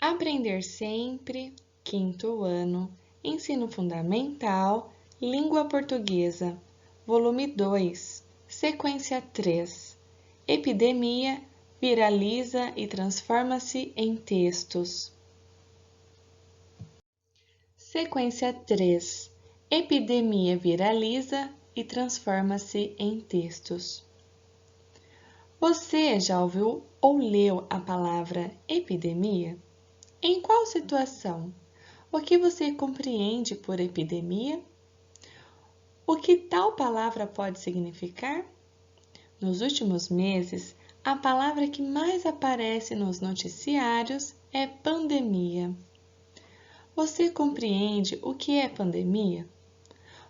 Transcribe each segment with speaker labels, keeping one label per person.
Speaker 1: Aprender sempre, quinto ano, Ensino Fundamental, Língua Portuguesa, volume 2, sequência 3. Epidemia viraliza e transforma-se em textos. Sequência 3. Epidemia viraliza e transforma-se em textos. Você já ouviu ou leu a palavra epidemia? Em qual situação? O que você compreende por epidemia? O que tal palavra pode significar? Nos últimos meses, a palavra que mais aparece nos noticiários é pandemia. Você compreende o que é pandemia?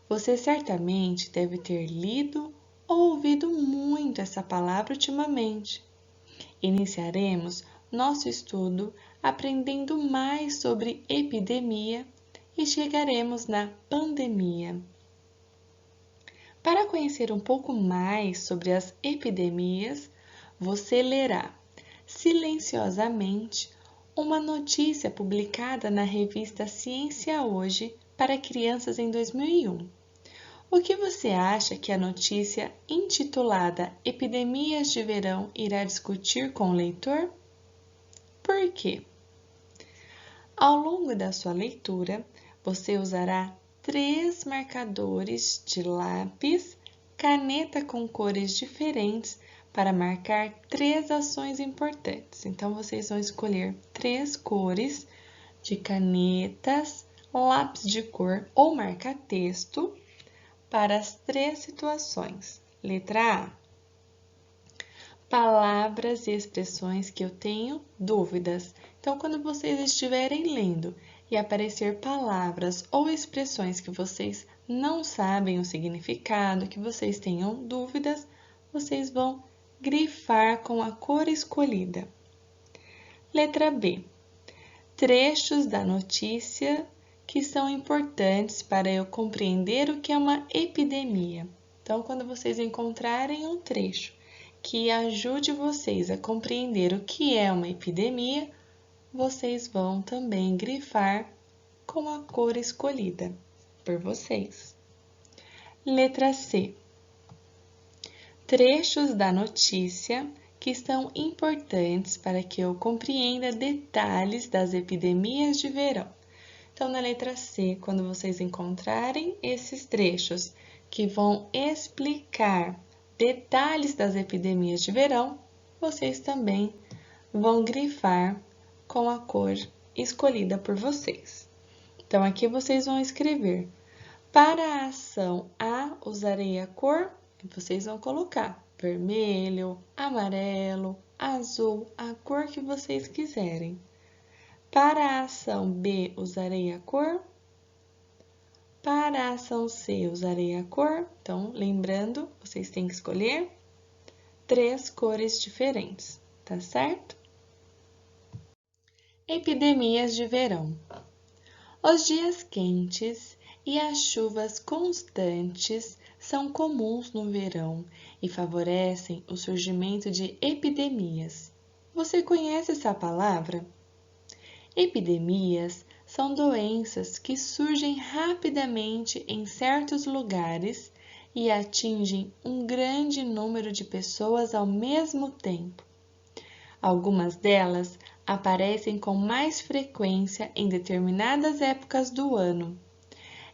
Speaker 1: Você certamente deve ter lido ou ouvido muito essa palavra ultimamente. Iniciaremos nosso estudo aprendendo mais sobre epidemia e chegaremos na pandemia. Para conhecer um pouco mais sobre as epidemias, você lerá silenciosamente uma notícia publicada na revista Ciência Hoje para crianças em 2001. O que você acha que a notícia intitulada Epidemias de Verão irá discutir com o leitor? Por quê? Ao longo da sua leitura, você usará 3 marcadores de lápis, caneta com cores diferentes para marcar 3 ações importantes. Então, vocês vão escolher 3 cores de canetas, lápis de cor ou marca-texto para as 3 situações. Letra A. Palavras e expressões que eu tenho dúvidas. Então, quando vocês estiverem lendo e aparecer palavras ou expressões que vocês não sabem o significado, que vocês tenham dúvidas, vocês vão grifar com a cor escolhida. Letra B. Trechos da notícia que são importantes para eu compreender o que é uma epidemia. Então, quando vocês encontrarem um trecho que ajude vocês a compreender o que é uma epidemia, vocês vão também grifar com a cor escolhida por vocês. Letra C. Trechos da notícia que são importantes para que eu compreenda detalhes das epidemias de verão. Então, na letra C, quando vocês encontrarem esses trechos que vão explicar detalhes das epidemias de verão, vocês também vão grifar com a cor escolhida por vocês. Então, aqui vocês vão escrever: para a ação A, usarei a cor, e vocês vão colocar vermelho, amarelo, azul, a cor que vocês quiserem. Para a ação B, usarei a cor. Para a ação C, usarei a cor. Então, lembrando, vocês têm que escolher 3 cores diferentes, tá certo? Epidemias de verão. Os dias quentes e as chuvas constantes são comuns no verão e favorecem o surgimento de epidemias. Você conhece essa palavra? Epidemias são doenças que surgem rapidamente em certos lugares e atingem um grande número de pessoas ao mesmo tempo. Algumas delas aparecem com mais frequência em determinadas épocas do ano.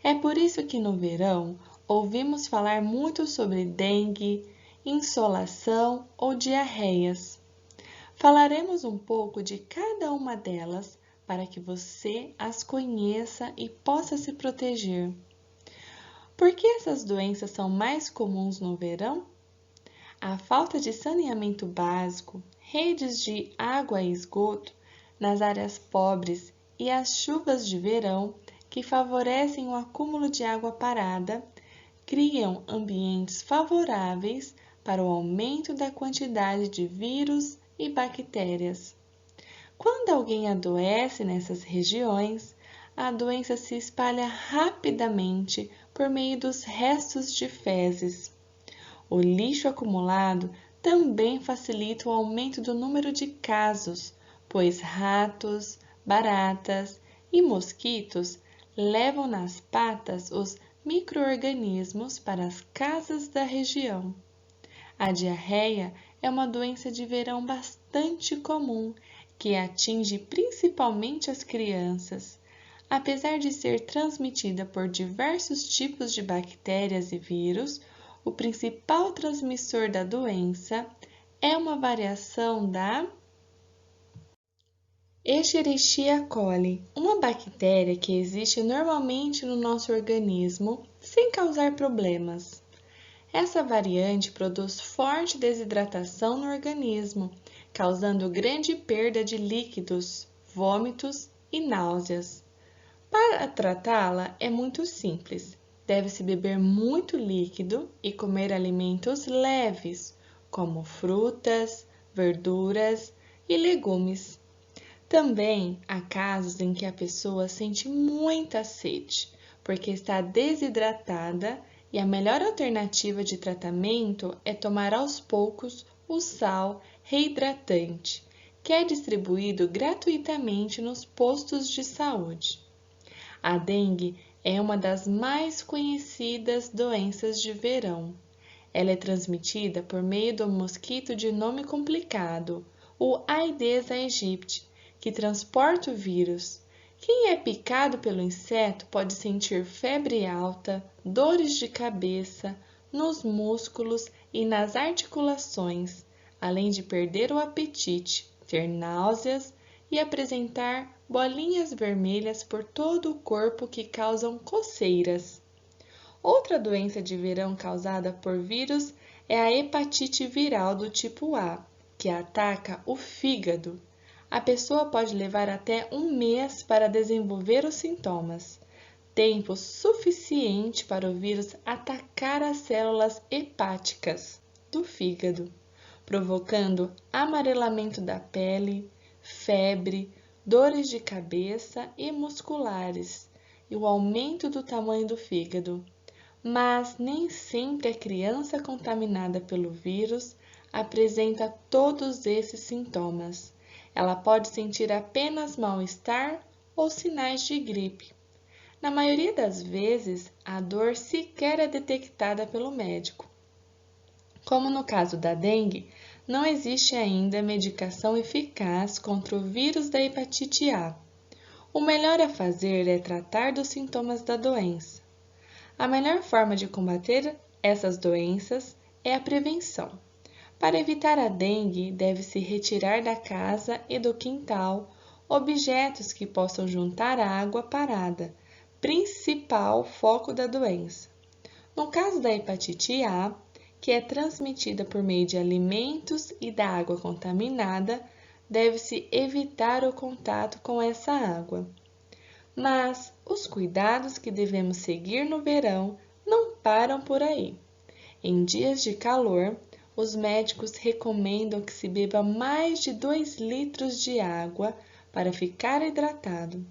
Speaker 1: É por isso que no verão ouvimos falar muito sobre dengue, insolação ou diarreias. Falaremos um pouco de cada uma delas para que você as conheça e possa se proteger. Por que essas doenças são mais comuns no verão? A falta de saneamento básico, redes de água e esgoto nas áreas pobres e as chuvas de verão que favorecem o acúmulo de água parada criam ambientes favoráveis para o aumento da quantidade de vírus e bactérias. Quando alguém adoece nessas regiões, a doença se espalha rapidamente por meio dos restos de fezes. O lixo acumulado também facilita o aumento do número de casos, pois ratos, baratas e mosquitos levam nas patas os micro-organismos para as casas da região. A diarreia é uma doença de verão bastante comum que atinge principalmente as crianças. Apesar de ser transmitida por diversos tipos de bactérias e vírus, o principal transmissor da doença é uma variação da Escherichia coli, uma bactéria que existe normalmente no nosso organismo sem causar problemas. Essa variante produz forte desidratação no organismo, causando grande perda de líquidos, vômitos e náuseas. Para tratá-la é muito simples. Deve-se beber muito líquido e comer alimentos leves, como frutas, verduras e legumes. Também há casos em que a pessoa sente muita sede, porque está desidratada e a melhor alternativa de tratamento é tomar aos poucos o sal reidratante, que é distribuído gratuitamente nos postos de saúde. A dengue é uma das mais conhecidas doenças de verão. Ela é transmitida por meio do mosquito de nome complicado, o Aedes aegypti, que transporta o vírus. Quem é picado pelo inseto pode sentir febre alta, dores de cabeça, nos músculos e nas articulações, além de perder o apetite, ter náuseas e apresentar bolinhas vermelhas por todo o corpo que causam coceiras. Outra doença de verão causada por vírus é a hepatite viral do tipo A, que ataca o fígado. A pessoa pode levar até um mês para desenvolver os sintomas, tempo suficiente para o vírus atacar as células hepáticas do fígado, provocando amarelamento da pele, febre, dores de cabeça e musculares e o aumento do tamanho do fígado. Mas nem sempre a criança contaminada pelo vírus apresenta todos esses sintomas. Ela pode sentir apenas mal-estar ou sinais de gripe. Na maioria das vezes, a dor sequer é detectada pelo médico. Como no caso da dengue, não existe ainda medicação eficaz contra o vírus da hepatite A. O melhor a fazer é tratar dos sintomas da doença. A melhor forma de combater essas doenças é a prevenção. Para evitar a dengue, deve-se retirar da casa e do quintal objetos que possam juntar água parada, principal foco da doença. No caso da hepatite A, que é transmitida por meio de alimentos e da água contaminada, deve-se evitar o contato com essa água. Mas os cuidados que devemos seguir no verão não param por aí. Em dias de calor, os médicos recomendam que se beba mais de 2 litros de água para ficar hidratado.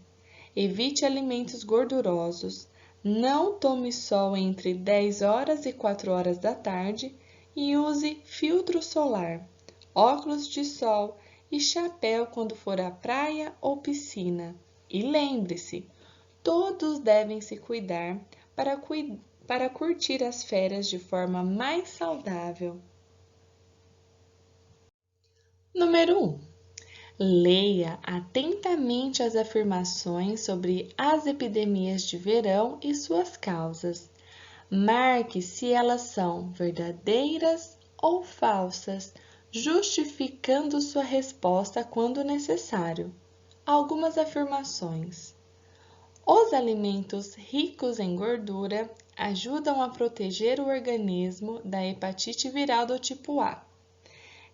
Speaker 1: Evite alimentos gordurosos, não tome sol entre 10 horas e 4 horas da tarde e use filtro solar, óculos de sol e chapéu quando for à praia ou piscina. E lembre-se, todos devem se cuidar para curtir as férias de forma mais saudável. Número 1. Leia atentamente as afirmações sobre as epidemias de verão e suas causas. Marque se elas são verdadeiras ou falsas, justificando sua resposta quando necessário. Algumas afirmações. Os alimentos ricos em gordura ajudam a proteger o organismo da hepatite viral do tipo A.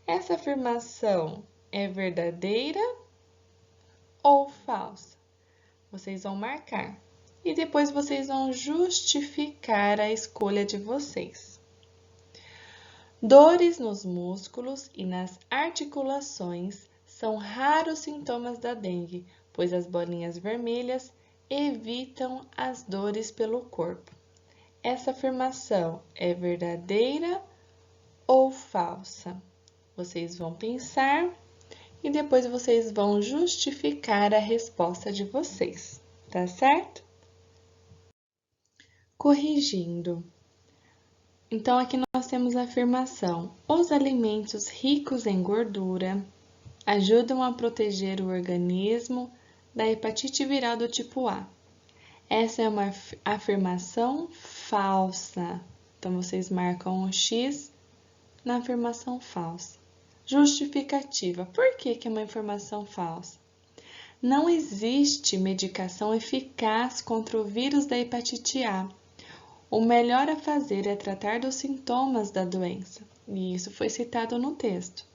Speaker 1: Essa afirmação é verdadeira ou falsa? Vocês vão marcar e depois vocês vão justificar a escolha de vocês. Dores nos músculos e nas articulações são raros sintomas da dengue, pois as bolinhas vermelhas evitam as dores pelo corpo. Essa afirmação é verdadeira ou falsa? Vocês vão pensar e depois vocês vão justificar a resposta de vocês, tá certo? Corrigindo. Então, aqui nós temos a afirmação: os alimentos ricos em gordura ajudam a proteger o organismo da hepatite viral do tipo A. Essa é uma afirmação falsa. Então, vocês marcam um X na afirmação falsa. Justificativa. Por que é uma informação falsa? Não existe medicação eficaz contra o vírus da hepatite A. O melhor a fazer é tratar dos sintomas da doença. E isso foi citado no texto.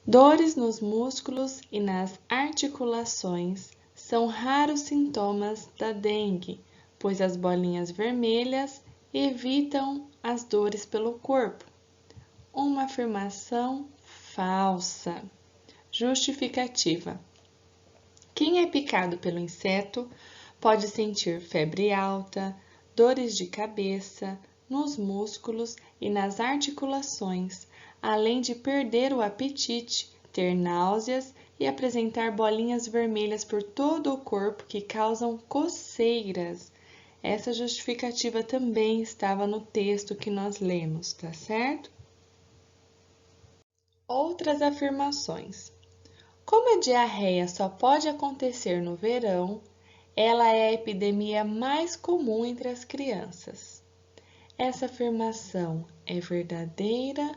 Speaker 1: Dores nos músculos e nas articulações são raros sintomas da dengue, pois as bolinhas vermelhas evitam as dores pelo corpo. Uma afirmação falsa. Justificativa. Quem é picado pelo inseto pode sentir febre alta, dores de cabeça, nos músculos e nas articulações, além de perder o apetite, ter náuseas e apresentar bolinhas vermelhas por todo o corpo que causam coceiras. Essa justificativa também estava no texto que nós lemos, tá certo? Outras afirmações. Como a diarreia só pode acontecer no verão, ela é a epidemia mais comum entre as crianças. Essa afirmação é verdadeira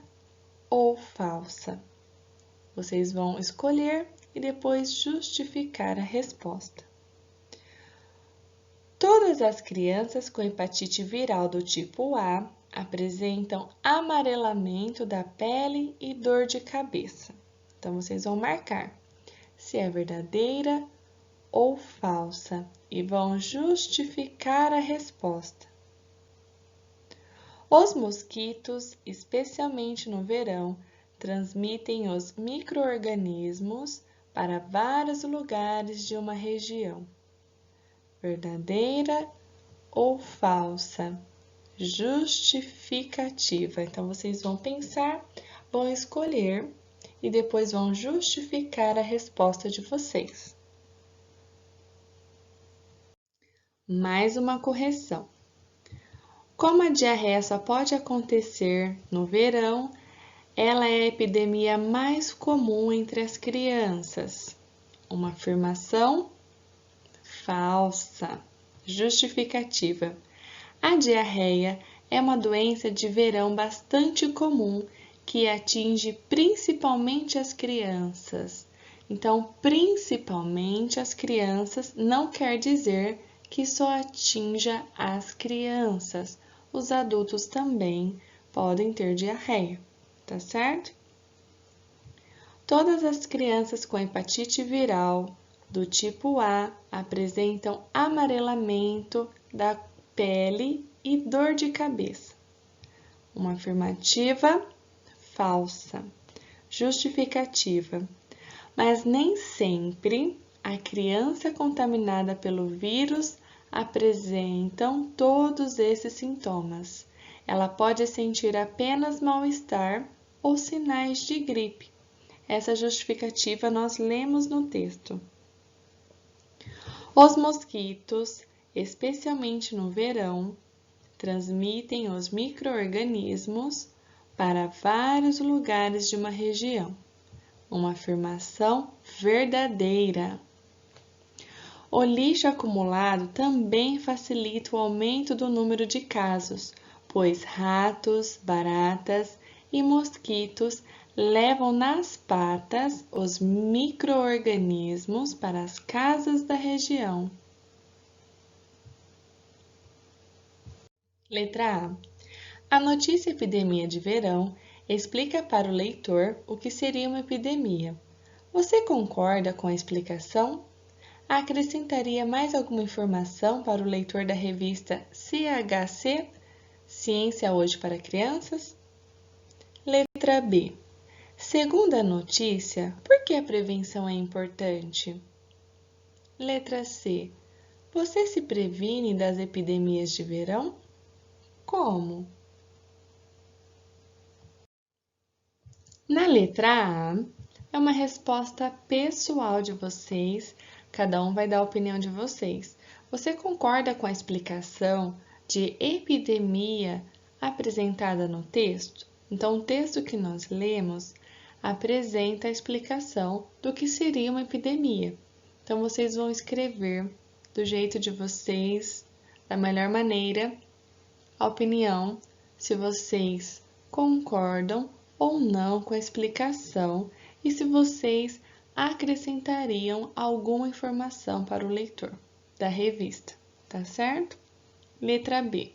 Speaker 1: ou falsa? Vocês vão escolher e depois justificar a resposta. Todas as crianças com hepatite viral do tipo A apresentam amarelamento da pele e dor de cabeça. Então, vocês vão marcar se é verdadeira ou falsa e vão justificar a resposta. Os mosquitos, especialmente no verão, transmitem os micro-organismos para vários lugares de uma região. Verdadeira ou falsa? Justificativa. Então, vocês vão pensar, vão escolher e depois vão justificar a resposta de vocês. Mais uma correção. Como a diarreia só pode acontecer no verão, ela é a epidemia mais comum entre as crianças. Uma afirmação falsa. Justificativa. A diarreia é uma doença de verão bastante comum que atinge principalmente as crianças. Então, principalmente as crianças não quer dizer que só atinja as crianças. Os adultos também podem ter diarreia, tá certo? Todas as crianças com hepatite viral do tipo A apresentam amarelamento da pele e dor de cabeça. Uma afirmativa falsa. Justificativa. Mas nem sempre a criança contaminada pelo vírus apresentam todos esses sintomas. Ela pode sentir apenas mal-estar ou sinais de gripe. Essa justificativa nós lemos no texto. Os mosquitos, especialmente no verão, transmitem os micro-organismos para vários lugares de uma região. Uma afirmação verdadeira. O lixo acumulado também facilita o aumento do número de casos, pois ratos, baratas e mosquitos levam nas patas os micro-organismos para as casas da região. Letra A. A notícia epidemia de verão explica para o leitor o que seria uma epidemia. Você concorda com a explicação? Acrescentaria mais alguma informação para o leitor da revista CHC, Ciência Hoje para Crianças? Letra B. Segundo a notícia, por que a prevenção é importante? Letra C. Você se previne das epidemias de verão? Como? Na letra A, É uma resposta pessoal de vocês, cada um vai dar a opinião de vocês. Você concorda com a explicação de epidemia apresentada no texto? Então, o texto que nós lemos apresenta a explicação do que seria uma epidemia. Então, vocês vão escrever do jeito de vocês, da melhor maneira, a opinião, se vocês concordam ou não com a explicação e se vocês acrescentariam alguma informação para o leitor da revista, tá certo? Letra B.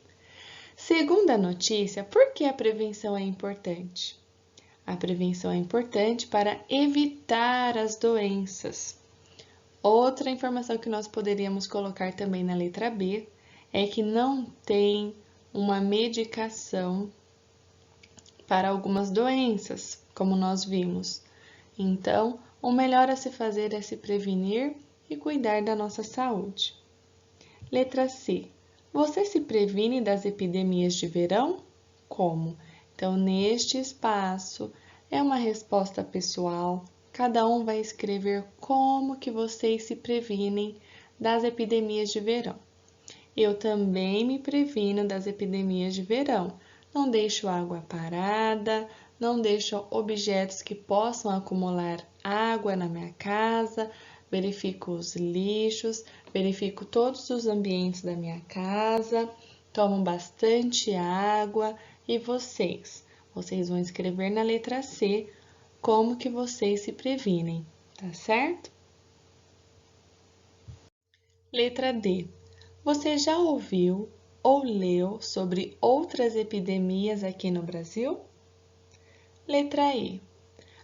Speaker 1: Segundo a notícia, por que a prevenção é importante? A prevenção é importante para evitar as doenças. Outra informação que nós poderíamos colocar também na letra B é que não tem uma medicação para algumas doenças, como nós vimos. Então, o melhor a se fazer é se prevenir e cuidar da nossa saúde. Letra C. Você se previne das epidemias de verão? Como? Então, neste espaço, é uma resposta pessoal. Cada um vai escrever como que vocês se previnem das epidemias de verão. Eu também me previno das epidemias de verão. Não deixo água parada, não deixo objetos que possam acumular água na minha casa, verifico os lixos, verifico todos os ambientes da minha casa, tomo bastante água. E vocês? Vocês vão escrever na letra C como que vocês se previnem, tá certo? Letra D. Você já ouviu ou leu sobre outras epidemias aqui no Brasil? Letra E.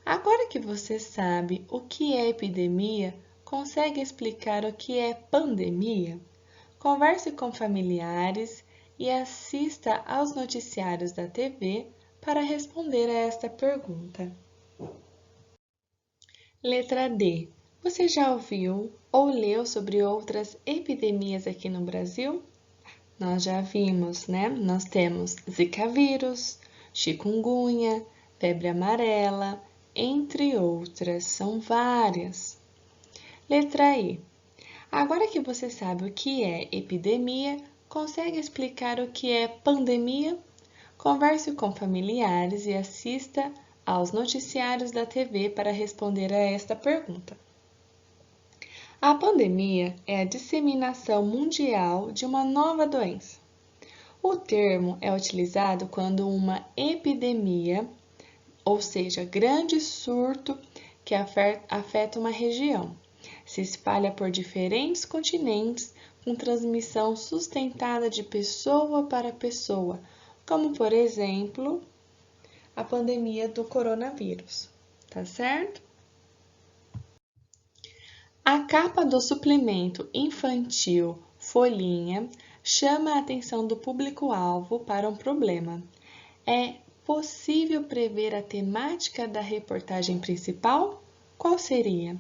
Speaker 1: Agora que você sabe o que é epidemia, consegue explicar o que é pandemia? Converse com familiares e assista aos noticiários da TV para responder a esta pergunta. Letra D. Você já ouviu ou leu sobre outras epidemias aqui no Brasil? Nós já vimos, né? Nós temos Zika vírus, chikungunya, febre amarela, entre outras, são várias. Letra E. Agora que você sabe o que é epidemia, consegue explicar o que é pandemia? Converse com familiares e assista aos noticiários da TV para responder a esta pergunta. A pandemia é a disseminação mundial de uma nova doença. O termo é utilizado quando uma epidemia, ou seja, grande surto que afeta uma região, se espalha por diferentes continentes com transmissão sustentada de pessoa para pessoa, como por exemplo, a pandemia do coronavírus, tá certo? A capa do suplemento infantil Folhinha chama a atenção do público-alvo para um problema. É possível prever a temática da reportagem principal? Qual seria?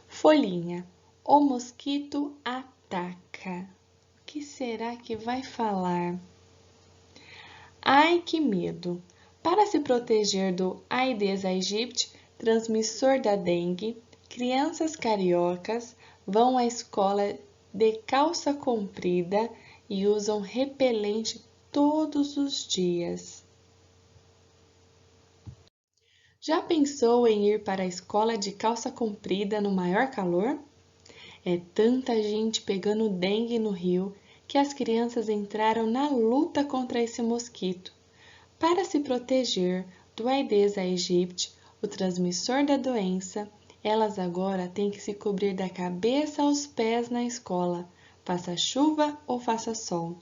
Speaker 1: Folhinha, o mosquito ataca. O que será que vai falar? Ai, que medo! Para se proteger do Aedes aegypti, transmissor da dengue, crianças cariocas vão à escola de calça comprida e usam repelente todos os dias. Já pensou em ir para a escola de calça comprida no maior calor? É tanta gente pegando dengue no Rio que as crianças entraram na luta contra esse mosquito. Para se proteger do Aedes aegypti, o transmissor da doença, elas agora têm que se cobrir da cabeça aos pés na escola, faça chuva ou faça sol.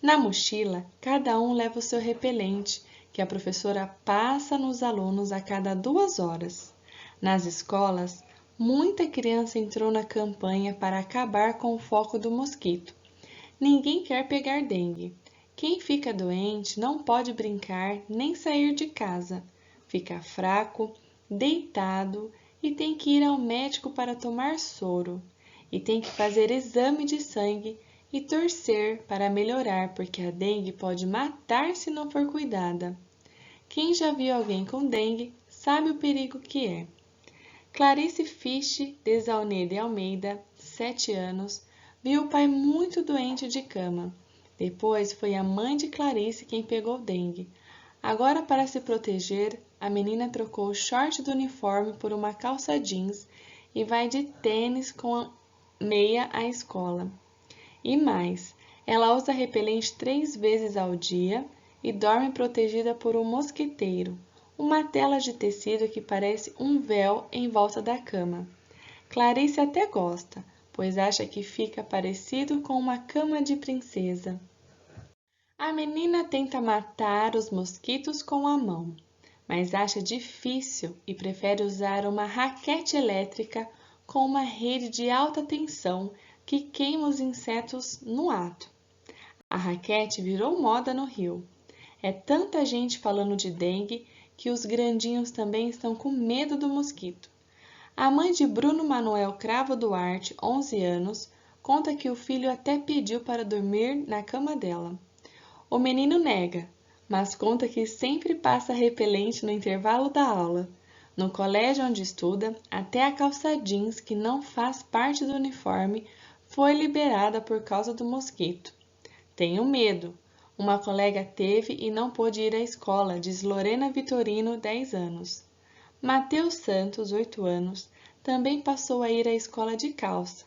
Speaker 1: Na mochila, cada um leva o seu repelente, que a professora passa nos alunos a cada 2 horas. Nas escolas, muita criança entrou na campanha para acabar com o foco do mosquito. Ninguém quer pegar dengue. Quem fica doente não pode brincar nem sair de casa. Fica fraco, deitado e tem que ir ao médico para tomar soro. E tem que fazer exame de sangue e torcer para melhorar, porque a dengue pode matar se não for cuidada. Quem já viu alguém com dengue sabe o perigo que é. Clarice Fisch Desaulniers de Almeida, 7 anos, viu o pai muito doente de cama. Depois foi a mãe de Clarice quem pegou dengue. Agora, para se proteger, a menina trocou o short do uniforme por uma calça jeans e vai de tênis com meia à escola. E mais, ela usa repelente 3 vezes ao dia e dorme protegida por um mosquiteiro, uma tela de tecido que parece um véu em volta da cama. Clarice até gosta, pois acha que fica parecido com uma cama de princesa. A menina tenta matar os mosquitos com a mão, mas acha difícil e prefere usar uma raquete elétrica com uma rede de alta tensão que queima os insetos no ato. A raquete virou moda no Rio. É tanta gente falando de dengue que os grandinhos também estão com medo do mosquito. A mãe de Bruno Manuel Cravo Duarte, 11 anos, conta que o filho até pediu para dormir na cama dela. O menino nega, mas conta que sempre passa repelente no intervalo da aula. No colégio onde estuda, até a calça jeans, que não faz parte do uniforme, foi liberada por causa do mosquito. Tenho medo. Uma colega teve e não pôde ir à escola, diz Lorena Vitorino, 10 anos. Matheus Santos, 8 anos, também passou a ir à escola de calça.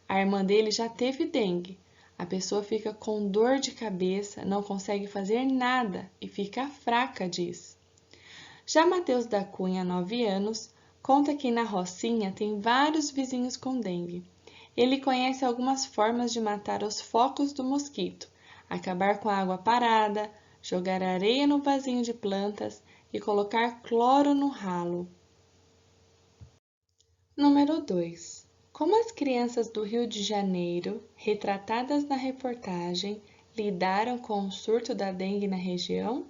Speaker 1: A irmã dele já teve dengue. A pessoa fica com dor de cabeça, não consegue fazer nada e fica fraca, diz. Já Matheus da Cunha, 9 anos, conta que na Rocinha tem vários vizinhos com dengue. Ele conhece algumas formas de matar os focos do mosquito: acabar com a água parada, jogar areia no vasinho de plantas e colocar cloro no ralo. Número 2. Como as crianças do Rio de Janeiro, retratadas na reportagem, lidaram com o surto da dengue na região?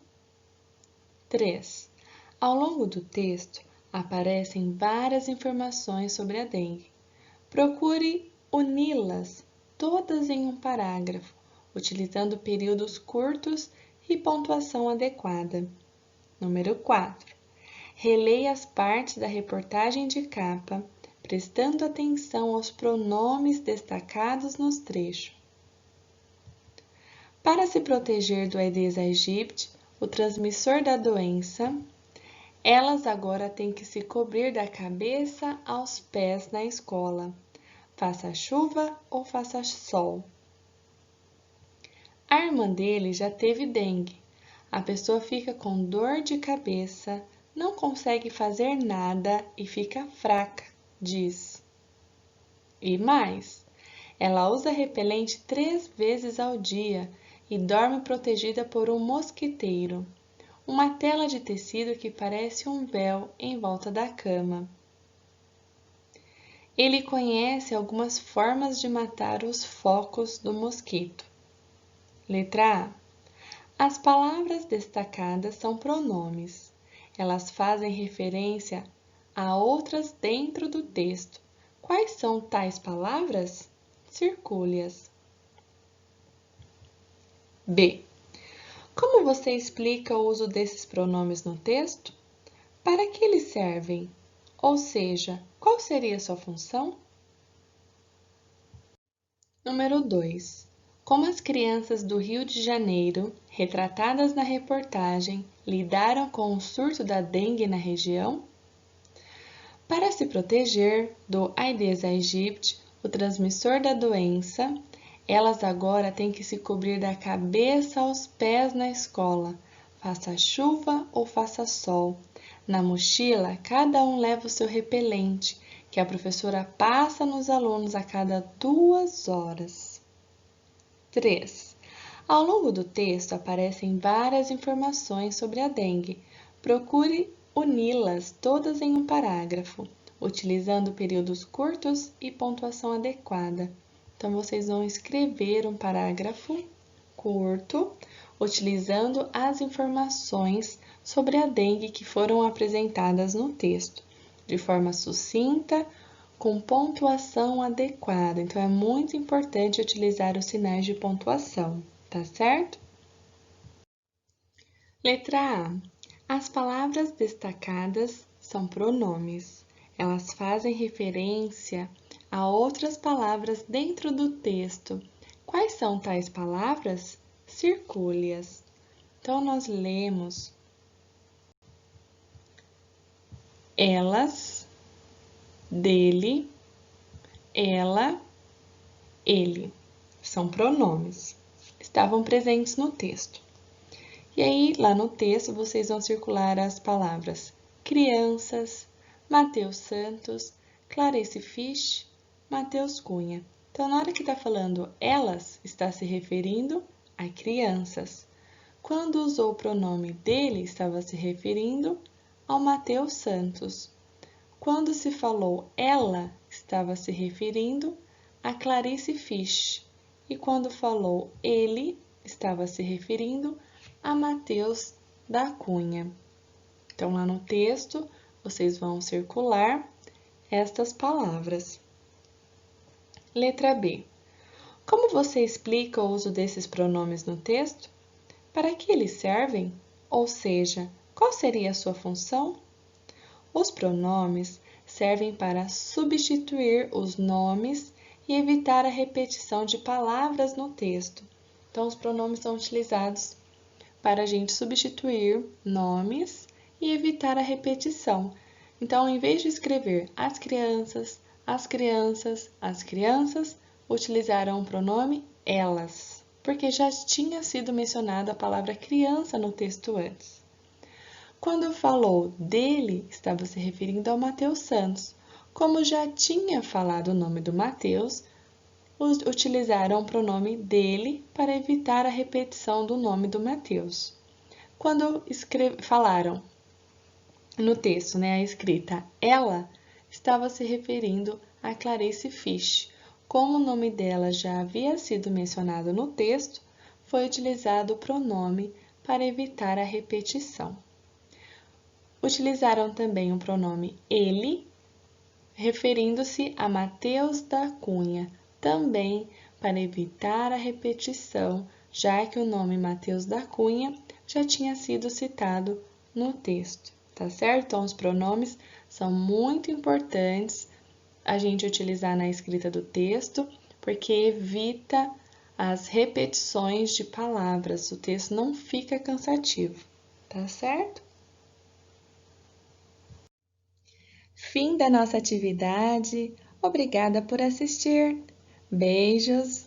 Speaker 1: 3. Ao longo do texto, aparecem várias informações sobre a dengue. Procure uni-las todas em um parágrafo, utilizando períodos curtos e pontuação adequada. Número 4. Releia as partes da reportagem de capa, prestando atenção aos pronomes destacados nos trechos. Para se proteger do Aedes aegypti, o transmissor da doença, elas agora têm que se cobrir da cabeça aos pés na escola, faça chuva ou faça sol. A irmã dele já teve dengue. A pessoa fica com dor de cabeça, não consegue fazer nada e fica fraca, diz. E mais, ela usa repelente 3 vezes ao dia e dorme protegida por um mosquiteiro, uma tela de tecido que parece um véu em volta da cama. Ele conhece algumas formas de matar os focos do mosquito. Letra A. As palavras destacadas são pronomes. Elas fazem referência a outras dentro do texto. Quais são tais palavras? Circule-as. B. Como você explica o uso desses pronomes no texto? Para que eles servem? Ou seja, qual seria sua função? Número 2. Como as crianças do Rio de Janeiro, retratadas na reportagem, lidaram com o surto da dengue na região? Para se proteger do Aedes aegypti, o transmissor da doença, elas agora têm que se cobrir da cabeça aos pés na escola, faça chuva ou faça sol. Na mochila, cada um leva o seu repelente, que a professora passa nos alunos a cada 2 horas. 3. Ao longo do texto aparecem várias informações sobre a dengue. Procure uni-las todas em um parágrafo, utilizando períodos curtos e pontuação adequada. Então, vocês vão escrever um parágrafo curto, utilizando as informações sobre a dengue que foram apresentadas no texto, de forma sucinta, com pontuação adequada. Então, é muito importante utilizar os sinais de pontuação, tá certo? Letra A. As palavras destacadas são pronomes. elas fazem referência a outras palavras dentro do texto. Quais são tais palavras? Circule-as. Então, nós lemos elas, dele, ela, ele. São pronomes. Estavam presentes no texto. E aí, lá no texto, vocês vão circular as palavras crianças, Matheus Santos, Clarice Fisch, Matheus Cunha. Então, na hora que está falando elas, está se referindo a crianças. Quando usou o pronome dele, estava se referindo ao Matheus Santos. Quando se falou ela, estava se referindo a Clarice Fisch. E quando falou ele, estava se referindo a Matheus da Cunha. Então, lá no texto, vocês vão circular estas palavras. Letra B. Como você explica o uso desses pronomes no texto? Para que eles servem? Ou seja, qual seria a sua função? Os pronomes servem para substituir os nomes e evitar a repetição de palavras no texto. Então, os pronomes são utilizados para a gente substituir nomes e evitar a repetição. Então, em vez de escrever as crianças, as crianças, as crianças, utilizaram o pronome elas, porque já tinha sido mencionada a palavra criança no texto antes. Quando falou dele, estava se referindo ao Matheus Santos. Como já tinha falado o nome do Matheus, utilizaram o pronome dele para evitar a repetição do nome do Matheus. Quando falaram no texto, a escrita ela, estava se referindo a Clarice Fisch. Como o nome dela já havia sido mencionado no texto, foi utilizado o pronome para evitar a repetição. Utilizaram também o pronome ele, referindo-se a Matheus da Cunha, também para evitar a repetição, já que o nome Matheus da Cunha já tinha sido citado no texto, tá certo? Então, os pronomes são muito importantes a gente utilizar na escrita do texto, porque evita as repetições de palavras, o texto não fica cansativo, tá certo? Fim da nossa atividade. Obrigada por assistir. Beijos!